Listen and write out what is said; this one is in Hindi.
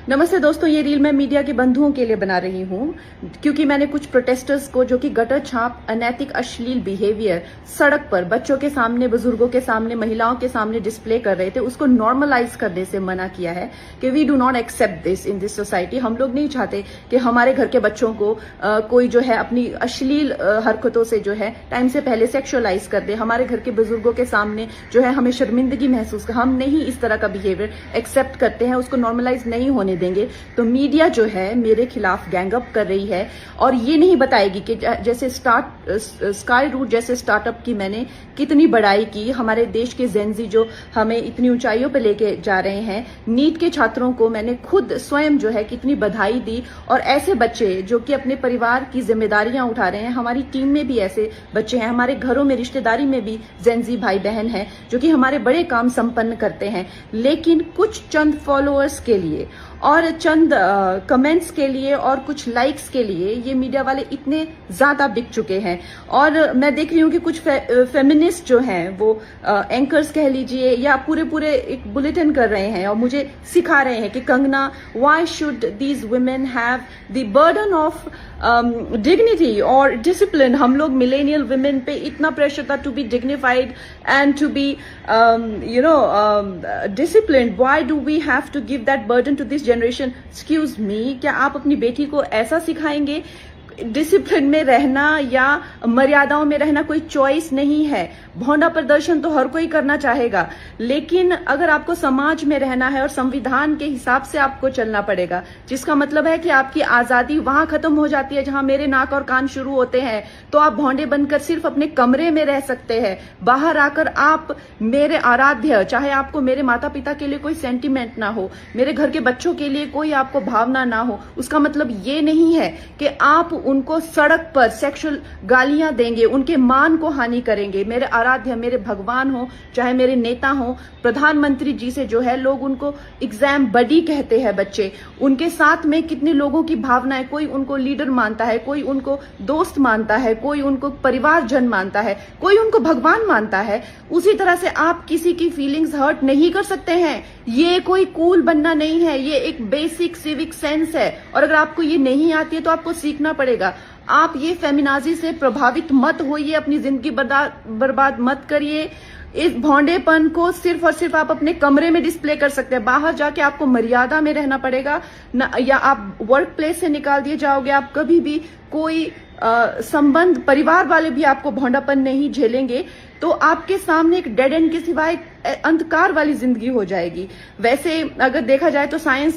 नमस्ते दोस्तों, ये रील मैं मीडिया के बंधुओं के लिए बना रही हूँ क्योंकि मैंने कुछ प्रोटेस्टर्स को जो कि गटर छाप अनैतिक अश्लील बिहेवियर सड़क पर बच्चों के सामने, बुजुर्गों के सामने, महिलाओं के सामने डिस्प्ले कर रहे थे, उसको नॉर्मलाइज करने से मना किया है कि we do not accept this in this society. हम लोग नहीं चाहते कि हमारे घर के बच्चों को कोई जो है अपनी अश्लील हरकतों से जो है टाइम से पहले सेक्सुअलाइज कर दे। हमारे घर के बुजुर्गों के सामने जो है हमें शर्मिंदगी महसूस कर, हम नहीं इस तरह का बिहेवियर एक्सेप्ट करते हैं, उसको नॉर्मलाइज नहीं होने देंगे। तो मीडिया जो है मेरे खिलाफ गैंगअप कर रही है और ये नहीं बताएगी कि जैसे स्काई रूट जैसे स्टार्टअप की मैंने कितनी बड़ाई की, हमारे देश के जेनजी जो हमें इतनी ऊंचाइयों पे लेके जा रहे हैं। नीट के छात्रों को मैंने खुद स्वयं जो है कितनी बधाई दी और ऐसे बच्चे जो कि अपने परिवार की जिम्मेदारियां उठा रहे हैं, हमारी टीम में भी ऐसे बच्चे हैं, हमारे घरों में रिश्तेदारी में भी जेनजी भाई बहन हैं जो कि हमारे बड़े काम संपन्न करते हैं। लेकिन कुछ चंद फॉलोअर्स के लिए और चंद कमेंट्स के लिए और कुछ लाइक्स के लिए ये मीडिया वाले इतने ज्यादा बिक चुके हैं। और मैं देख रही हूँ कि कुछ फेमिनिस्ट जो हैं वो एंकर्स कह लीजिए या पूरे एक बुलेटिन कर रहे हैं और मुझे सिखा रहे हैं कि Kangana, why should these women have the burden of dignity और डिसिप्लिन। हम लोग मिलेनियल वुमेन पे इतना प्रेशर था to be dignified and to be disciplined. Why do we have to give that burden to this generation? Excuse me, क्या आप अपनी बेटी को ऐसा सिखाएंगे? डिसिप्लिन में रहना या मर्यादाओं में रहना कोई चॉइस नहीं है। भौंडा प्रदर्शन तो हर कोई करना चाहेगा, लेकिन अगर आपको समाज में रहना है और संविधान के हिसाब से आपको चलना पड़ेगा, जिसका मतलब है कि आपकी आजादी वहां खत्म हो जाती है जहां मेरे नाक और कान शुरू होते हैं। तो आप भौंडे बनकर सिर्फ अपने कमरे में रह सकते हैं। बाहर आकर आप मेरे आराध्य, चाहे आपको मेरे माता पिता के लिए कोई सेंटिमेंट ना हो, मेरे घर के बच्चों के लिए कोई आपको भावना ना हो, उसका मतलब ये नहीं है कि आप उनको सड़क पर सेक्सुअल गालियां देंगे, उनके मान को हानि करेंगे। मेरे आराध्य, मेरे भगवान हो, चाहे मेरे नेता हो, प्रधानमंत्री जी से जो है लोग उनको एग्जाम बडी कहते हैं बच्चे। उनके साथ में कितने लोगों की भावनाएं, कोई उनको लीडर मानता है, कोई उनको दोस्त मानता है, कोई उनको परिवारजन मानता है, कोई उनको भगवान मानता है। उसी तरह से आप किसी की फीलिंग्स हर्ट नहीं कर सकते हैं। ये कोई कूल बनना नहीं है, ये एक बेसिक सिविक सेंस है और अगर आपको ये नहीं आती है तो आपको सीखना पड़ेगा। आप ये फेमिनाजी से प्रभावित मत होइए, अपनी जिंदगी बर्बाद मत करिए। इस भौंडेपन को सिर्फ और सिर्फ आप अपने कमरे में डिस्प्ले कर सकते हैं। बाहर जाके आपको मर्यादा में रहना पड़ेगा न, या आप वर्क प्लेस से निकाल दिए जाओगे। आप कभी भी कोई संबंध, परिवार वाले भी आपको भौंडापन नहीं झेलेंगे, तो आपके सामने एक डेड एंड के सिवाय अंधकार वाली जिंदगी हो जाएगी। वैसे अगर देखा जाए तो साइंस